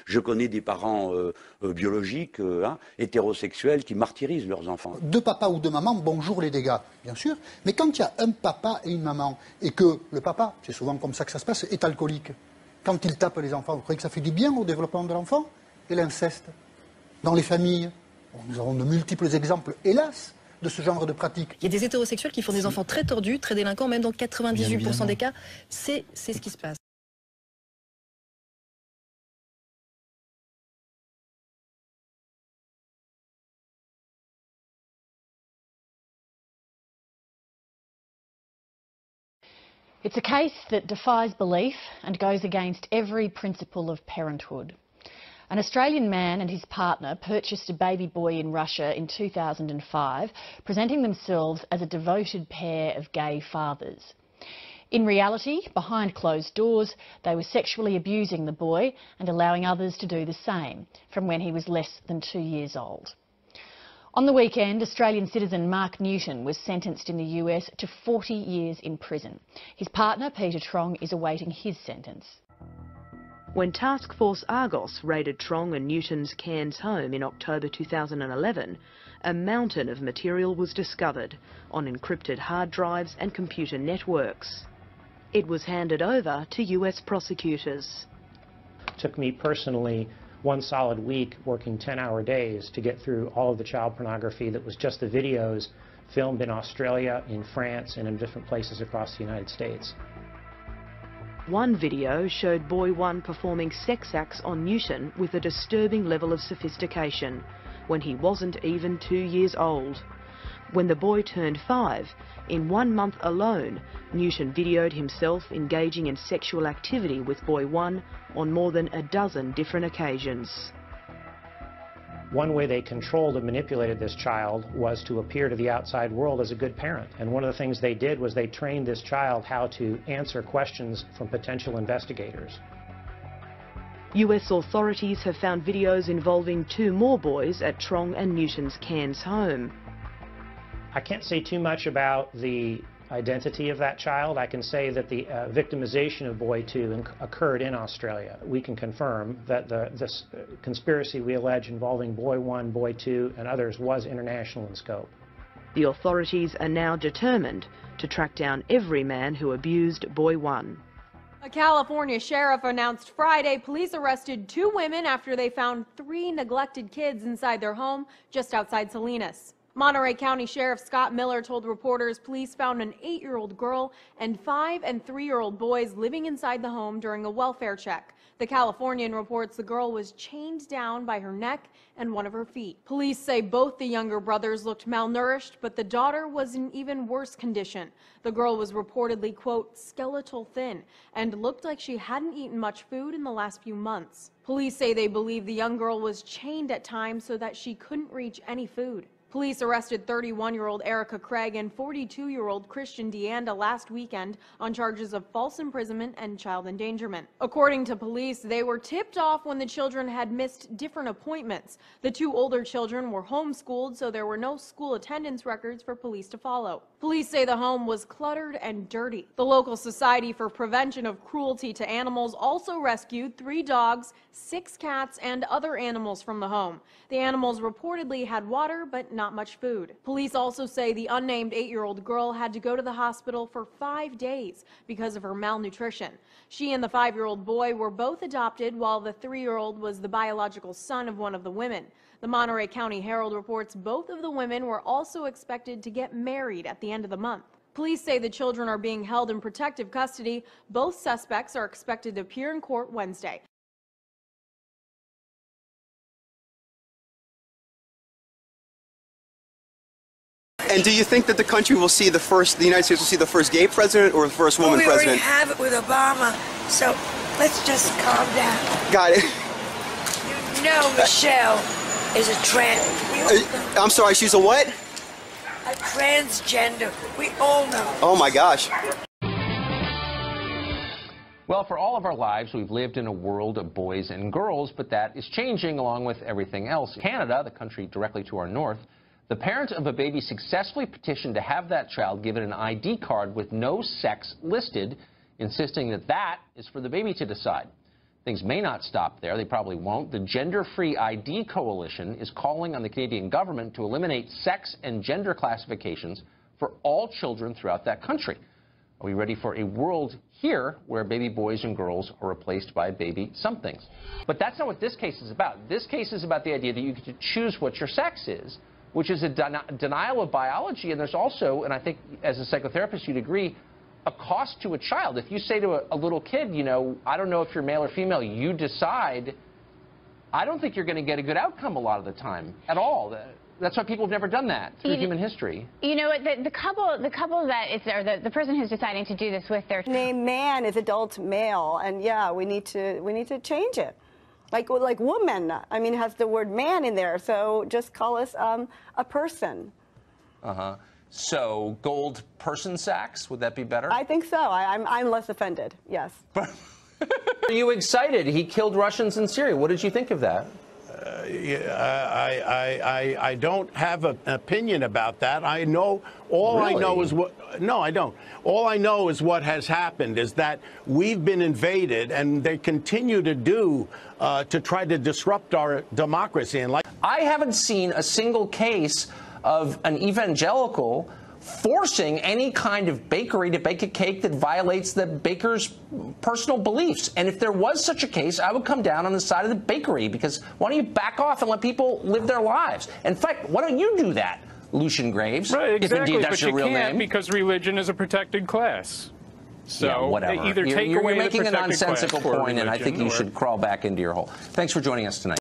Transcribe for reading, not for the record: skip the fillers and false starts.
Je connais des parents biologiques, hétérosexuels, qui martyrisent leurs enfants. Deux papas ou deux mamans, bonjour les dégâts, bien sûr. Mais quand il y a un papa et une maman, et que le papa, c'est souvent comme ça que ça se passe, est alcoolique, quand il tape les enfants, vous croyez que ça fait du bien au développement de l'enfant? Et l'inceste dans les familles, nous avons de multiples exemples, hélas, de ce genre de pratiques. Il y a des hétérosexuels qui font des enfants très tordus, très délinquants, même dans 98% des cas, c'est ce qui se passe. It's a case that defies belief and goes against every principle of parenthood. An Australian man and his partner purchased a baby boy in Russia in 2005, presenting themselves as a devoted pair of gay fathers. In reality, behind closed doors, they were sexually abusing the boy and allowing others to do the same from when he was less than 2 years old. On the weekend, Australian citizen Mark Newton was sentenced in the US to 40 years in prison. His partner, Peter Trong, is awaiting his sentence. When Task Force Argos raided Trong and Newton's Cairns home in October 2011, a mountain of material was discovered on encrypted hard drives and computer networks. It was handed over to US prosecutors. It took me personally 1 solid week working 10-hour days to get through all of the child pornography that was just the videos filmed in Australia, in France, and in different places across the United States. One video showed boy one performing sex acts on Newton with a disturbing level of sophistication when he wasn't even 2 years old. When the boy turned 5, in 1 month alone, Newton videoed himself engaging in sexual activity with boy one on more than a dozen different occasions. One way they controlled and manipulated this child was to appear to the outside world as a good parent. And one of the things they did was they trained this child how to answer questions from potential investigators. US authorities have found videos involving 2 more boys at Trong and Newton's Cairns home. I can't say too much about the identity of that child. I can say that the victimization of boy 2 occurred in Australia. We can confirm that this conspiracy we allege involving boy 1, boy 2 and others was international in scope. The authorities are now determined to track down every man who abused boy 1. A California sheriff announced Friday police arrested 2 women after they found 3 neglected kids inside their home just outside Salinas. Monterey County Sheriff Scott Miller told reporters police found an 8-year-old girl and 5- and 3-year-old boys living inside the home during a welfare check. The Californian reports the girl was chained down by her neck and one of her feet. Police say both the younger brothers looked malnourished, but the daughter was in even worse condition. The girl was reportedly, quote, skeletal thin and looked like she hadn't eaten much food in the last few months. Police say they believe the young girl was chained at times so that she couldn't reach any food. Police arrested 31-year-old Erica Craig and 42-year-old Christian Deanda last weekend on charges of false imprisonment and child endangerment. According to police, they were tipped off when the children had missed different appointments. The 2 older children were homeschooled, so there were no school attendance records for police to follow. Police say the home was cluttered and dirty. The local Society for Prevention of Cruelty to Animals also rescued 3 dogs, 6 cats, and other animals from the home. The animals reportedly had water, but not much food. Police also say the unnamed 8-year-old girl had to go to the hospital for 5 days because of her malnutrition. She and the 5-year-old boy were both adopted, while the 3-year-old was the biological son of one of the women. The Monterey County Herald reports both of the women were also expected to get married at the end of the month. Police say the children are being held in protective custody. Both suspects are expected to appear in court Wednesday. And do you think that the country will see the United States will see the first gay president or the first woman president? We already have it with Obama, so let's just calm down. Got it. You know Michelle is a I'm sorry, she's a what? A transgender. We all know. Oh my gosh. Well, for all of our lives, we've lived in a world of boys and girls, but that is changing along with everything else. Canada, the country directly to our north, the parent of a baby successfully petitioned to have that child given an ID card with no sex listed, insisting that that is for the baby to decide. Things may not stop there. They probably won't. The Gender-Free ID Coalition is calling on the Canadian government to eliminate sex and gender classifications for all children throughout that country. Are we ready for a world here where baby boys and girls are replaced by baby somethings? But that's not what this case is about. This case is about the idea that you get to choose what your sex is, which is a denial of biology. And there's also, and I think as a psychotherapist you'd agree, a cost to a child. If you say to a little kid, you know, I don't know if you're male or female, you decide, I don't think you're going to get a good outcome a lot of the time at all. That's why people have never done that through human history. You know, the couple that is there, the person who's deciding to do this with their name man is adult male, and yeah, we need to change it. Like woman, I mean, has the word man in there, so just call us a person. So gold person sacks, would that be better? I think so. I'm less offended. Yes. Are you excited? He killed Russians in Syria. What did you think of that? I don't have an opinion about that. I know I know is what. No, I don't. All I know is what has happened is that we've been invaded, and they continue to do to try to disrupt our democracy. And I haven't seen a single case of an evangelical forcing any kind of bakery to bake a cake that violates the baker's personal beliefs. And if there was such a case, I would come down on the side of the bakery, because why don't you back off and let people live their lives? In fact, why don't you do that, Lucian Graves? Right, exactly, if indeed that's your real name. But you can't, because religion is a protected class. So yeah, whatever. Either take away you're making the a nonsensical point, and I think you should crawl back into your hole. Thanks for joining us tonight.